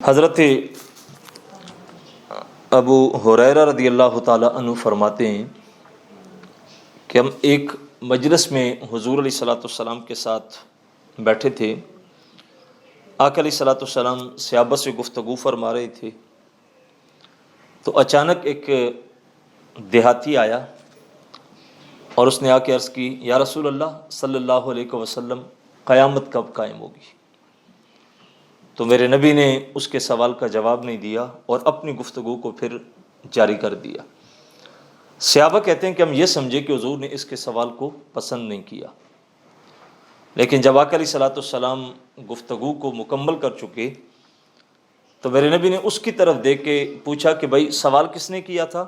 حضرت ابو ہریرہ رضی اللہ تعالیٰ عنہ فرماتے ہیں کہ ہم ایک مجلس میں حضور علیہ الصلوۃ والسلام کے ساتھ بیٹھے تھے۔ آقا علیہ الصلوۃ والسلام صحابہ سے گفتگو فرما رہے تھے تو اچانک ایک دیہاتی آیا اور اس نے آ کے عرض کی، یا رسول اللہ صلی اللہ علیہ وسلم، قیامت کب قائم ہوگی؟ تو میرے نبی نے اس کے سوال کا جواب نہیں دیا اور اپنی گفتگو کو پھر جاری کر دیا۔ صحابہ کہتے ہیں کہ ہم یہ سمجھے کہ حضور نے اس کے سوال کو پسند نہیں کیا، لیکن جب آقا علیہ الصلوۃ والسلام گفتگو کو مکمل کر چکے تو میرے نبی نے اس کی طرف دیکھ کے پوچھا کہ بھائی سوال کس نے کیا تھا؟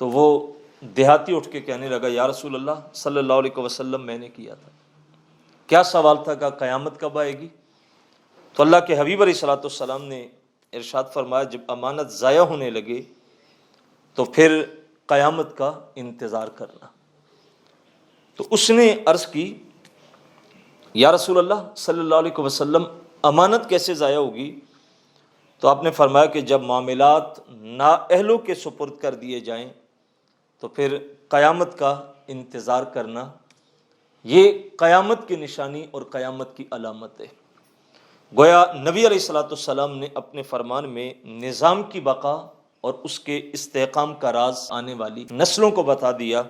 تو وہ دیہاتی اٹھ کے کہنے لگا، یا رسول اللہ صلی اللہ علیہ وسلم، میں نے کیا تھا۔ کیا سوال تھا؟ کہ قیامت کب آئے گی؟ تو اللہ کے حبیب علیہ الصلوۃ والسلام نے ارشاد فرمایا، جب امانت ضائع ہونے لگے تو پھر قیامت کا انتظار کرنا۔ تو اس نے عرض کی، یا رسول اللہ صلی اللہ علیہ وسلم، امانت کیسے ضائع ہوگی؟ تو آپ نے فرمایا کہ جب معاملات نااہلوں کے سپرد کر دیے جائیں تو پھر قیامت کا انتظار کرنا، یہ قیامت کی نشانی اور قیامت کی علامت ہے۔ گویا نبی علیہ الصلوۃ والسلام نے اپنے فرمان میں نظام کی بقا اور اس کے استحکام کا راز آنے والی نسلوں کو بتا دیا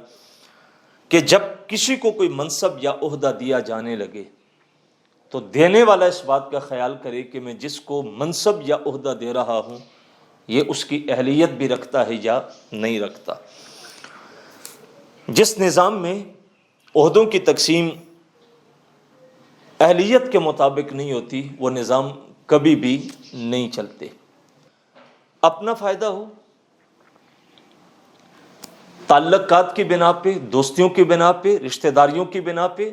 کہ جب کسی کو کوئی منصب یا عہدہ دیا جانے لگے تو دینے والا اس بات کا خیال کرے کہ میں جس کو منصب یا عہدہ دے رہا ہوں یہ اس کی اہلیت بھی رکھتا ہے یا نہیں رکھتا۔ جس نظام میں عہدوں کی تقسیم اہلیت کے مطابق نہیں ہوتی وہ نظام کبھی بھی نہیں چلتے۔ اپنا فائدہ ہو، تعلقات کی بنا پہ، دوستیوں کی بنا پہ، رشتہ داریوں کی بنا پہ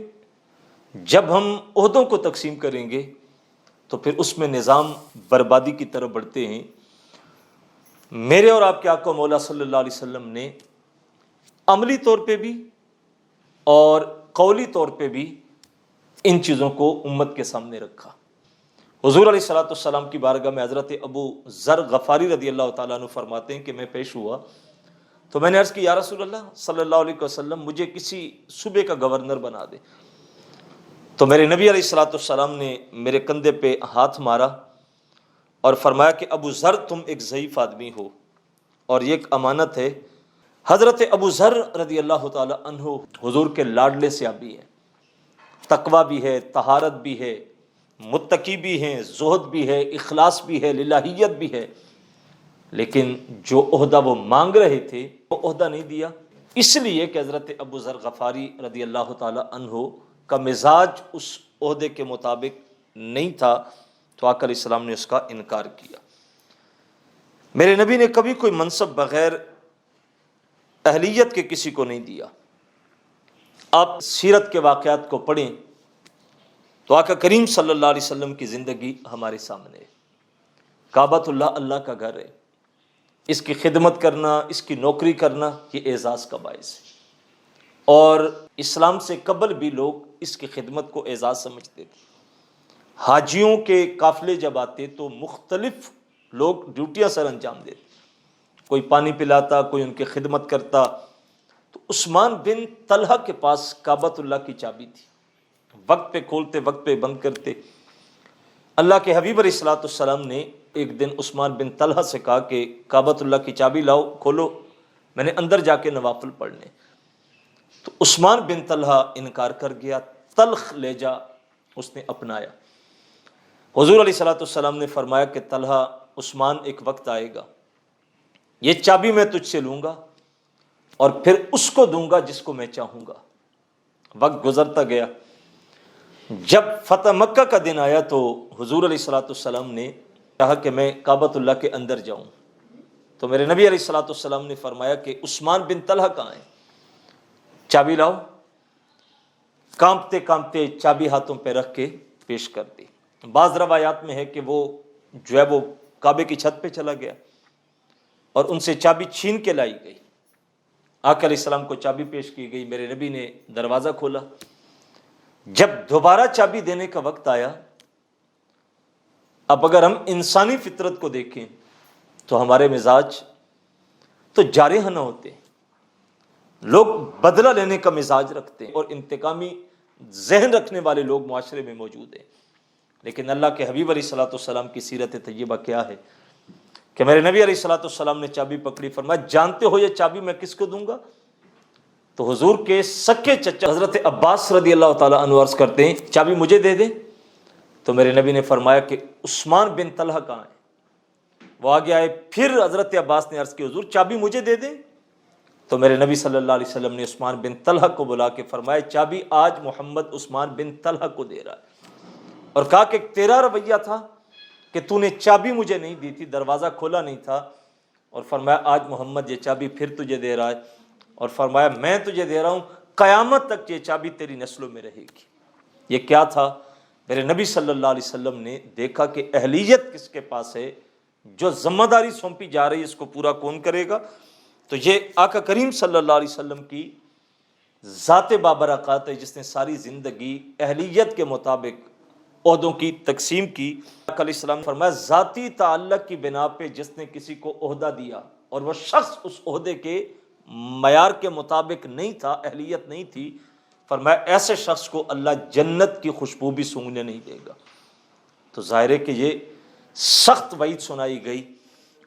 جب ہم عہدوں کو تقسیم کریں گے تو پھر اس میں نظام بربادی کی طرف بڑھتے ہیں۔ میرے اور آپ کے آقا مولا صلی اللہ علیہ وسلم نے عملی طور پہ بھی اور قولی طور پہ بھی ان چیزوں کو امت کے سامنے رکھا۔ حضور علیہ الصلوۃ والسلام کی بارگاہ میں حضرت ابو ذر غفاری رضی اللہ تعالیٰ عنہ فرماتے ہیں کہ میں پیش ہوا تو میں نے عرض کی، یا رسول اللہ صلی اللہ علیہ وسلم، مجھے کسی صوبے کا گورنر بنا دے۔ تو میرے نبی علیہ الصلوۃ والسلام نے میرے کندھے پہ ہاتھ مارا اور فرمایا کہ ابو ذر، تم ایک ضعیف آدمی ہو اور یہ ایک امانت ہے۔ حضرت ابو ذر رضی اللہ تعالیٰ عنہ حضور کے لاڈلے صحابی ہیں، تقوی بھی ہے، طہارت بھی ہے، متقی بھی ہیں، زہد بھی ہے، اخلاص بھی ہے، للہیت بھی ہے، لیکن جو عہدہ وہ مانگ رہے تھے وہ عہدہ نہیں دیا، اس لیے کہ حضرت ابو ذر غفاری رضی اللہ تعالیٰ عنہ کا مزاج اس عہدے کے مطابق نہیں تھا، تو آقا علیہ السلام نے اس کا انکار کیا۔ میرے نبی نے کبھی کوئی منصب بغیر اہلیت کے کسی کو نہیں دیا۔ آپ سیرت کے واقعات کو پڑھیں تو آقا کریم صلی اللہ علیہ وسلم کی زندگی ہمارے سامنے ہے۔ کعبۃ اللہ اللہ کا گھر ہے، اس کی خدمت کرنا، اس کی نوکری کرنا یہ اعزاز کا باعث ہے، اور اسلام سے قبل بھی لوگ اس کی خدمت کو اعزاز سمجھتے تھے۔ حاجیوں کے قافلے جب آتے تو مختلف لوگ ڈیوٹیاں سر انجام دیتے، کوئی پانی پلاتا، کوئی ان کی خدمت کرتا۔ تو عثمان بن طلحہ کے پاس کعبۃ اللہ کی چابی تھی، وقت پہ کھولتے، وقت پہ بند کرتے۔ اللہ کے حبیب علیہ الصلوۃ والسلام نے ایک دن عثمان بن طلحہ سے کہا کہ کعبۃ اللہ کی چابی لاؤ، کھولو، میں نے اندر جا کے نوافل پڑھنے۔ تو عثمان بن طلحہ انکار کر گیا، تلخ لہجہ اس نے اپنایا۔ حضور علیہ الصلوۃ والسلام نے فرمایا کہ طلحہ، عثمان، ایک وقت آئے گا، یہ چابی میں تجھ سے لوں گا اور پھر اس کو دوں گا جس کو میں چاہوں گا۔ وقت گزرتا گیا، جب فتح مکہ کا دن آیا تو حضور علیہ الصلوۃ والسلام نے کہا کہ میں کعبۃ اللہ کے اندر جاؤں، تو میرے نبی علیہ الصلوۃ والسلام نے فرمایا کہ عثمان بن طلحہ کہاں ہیں؟ چابی لاؤ۔ کانپتے کانپتے چابی ہاتھوں پہ رکھ کے پیش کر دی۔ بعض روایات میں ہے کہ وہ جو ہے وہ کعبے کی چھت پہ چلا گیا اور ان سے چابی چھین کے لائی گئی۔ آقا علیہ السلام کو چابی پیش کی گئی، میرے نبی نے دروازہ کھولا۔ جب دوبارہ چابی دینے کا وقت آیا اب اگر ہم انسانی فطرت کو دیکھیں تو ہمارے مزاج تو جارحانہ نہ ہوتے ہیں، لوگ بدلہ لینے کا مزاج رکھتے ہیں اور انتقامی ذہن رکھنے والے لوگ معاشرے میں موجود ہیں۔ لیکن اللہ کے حبیب علیہ الصلوۃ والسلام کی سیرت طیبہ کیا ہے کہ میرے نبی علیہ الصلوۃ والسلام نے چابی پکڑی، فرمایا جانتے ہو یہ چابی میں کس کو دوں گا؟ تو حضور کے سکے چچا حضرت عباس رضی اللہ تعالیٰ عنہ عرض کرتے ہیں چابی مجھے دے دیں، تو میرے نبی نے فرمایا کہ عثمان بن طلحہ کہاں ہے؟ وہ آگے آئے، پھر حضرت عباس نے عرض کی حضور چابی مجھے دے دیں، تو میرے نبی صلی اللہ علیہ وسلم نے عثمان بن طلحہ کو بلا کے فرمایا چابی آج محمد عثمان بن طلحہ کو دے رہا ہے، اور کہا کہ تیرا رویہ تھا کہ تو نے چابی مجھے نہیں دی تھی، دروازہ کھولا نہیں تھا، اور فرمایا آج محمد یہ چابی پھر تجھے دے رہا ہے، اور فرمایا میں تجھے دے رہا ہوں قیامت تک یہ چابی تیری نسلوں میں رہے گی۔ یہ کیا تھا؟ میرے نبی صلی اللہ علیہ وسلم نے دیکھا کہ اہلیت کس کے پاس ہے، جو ذمہ داری سونپی جا رہی ہے اس کو پورا کون کرے گا؟ تو یہ آقا کریم صلی اللہ علیہ وسلم کی ذات بابرکات ہے جس نے ساری زندگی اہلیت کے مطابق عہدوں کی تقسیم کی۔ آقا علیہ السلام نے فرمایا ذاتی تعلق کی بنا پہ جس نے کسی کو عہدہ دیا اور وہ شخص اس عہدے کے معیار کے مطابق نہیں تھا، اہلیت نہیں تھی، فرمایا ایسے شخص کو اللہ جنت کی خوشبو بھی سونگنے نہیں دے گا۔ تو ظاہر ہے کہ یہ سخت وعید سنائی گئی،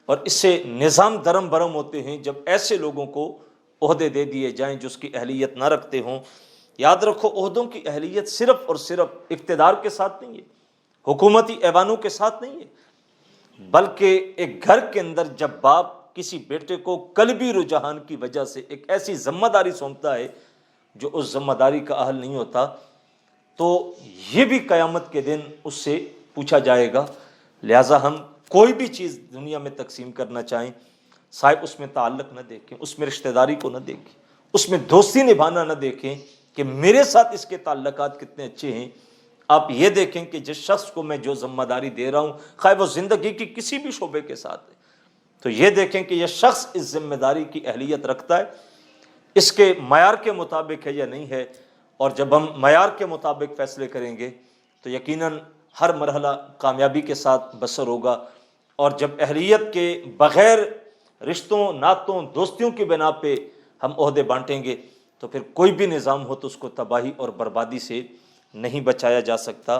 اور اس سے نظام درم برم ہوتے ہیں جب ایسے لوگوں کو عہدے دے دیے جائیں جو اس کی اہلیت نہ رکھتے ہوں۔ یاد رکھو عہدوں کی اہلیت صرف اور صرف اقتدار کے ساتھ نہیں ہے، حکومتی ایوانوں کے ساتھ نہیں ہے، بلکہ ایک گھر کے اندر جب باپ کسی بیٹے کو قلبی رجحان کی وجہ سے ایک ایسی ذمہ داری سونپتا ہے جو اس ذمہ داری کا اہل نہیں ہوتا، تو یہ بھی قیامت کے دن اس سے پوچھا جائے گا۔ لہٰذا ہم کوئی بھی چیز دنیا میں تقسیم کرنا چاہیں، صاحب اس میں تعلق نہ دیکھیں، اس میں رشتہ داری کو نہ دیکھیں، اس میں دوستی نبھانا نہ دیکھیں کہ میرے ساتھ اس کے تعلقات کتنے اچھے ہیں۔ آپ یہ دیکھیں کہ جس شخص کو میں جو ذمہ داری دے رہا ہوں، خواہ وہ زندگی کی کسی بھی شعبے کے ساتھ ہے، تو یہ دیکھیں کہ یہ شخص اس ذمہ داری کی اہلیت رکھتا ہے، اس کے معیار کے مطابق ہے یا نہیں ہے۔ اور جب ہم معیار کے مطابق فیصلے کریں گے تو یقیناً ہر مرحلہ کامیابی کے ساتھ بسر ہوگا، اور جب اہلیت کے بغیر رشتوں، نعتوں، دوستیوں کی بنا پہ ہم عہدے بانٹیں گے تو پھر کوئی بھی نظام ہو تو اس کو تباہی اور بربادی سے نہیں بچایا جا سکتا۔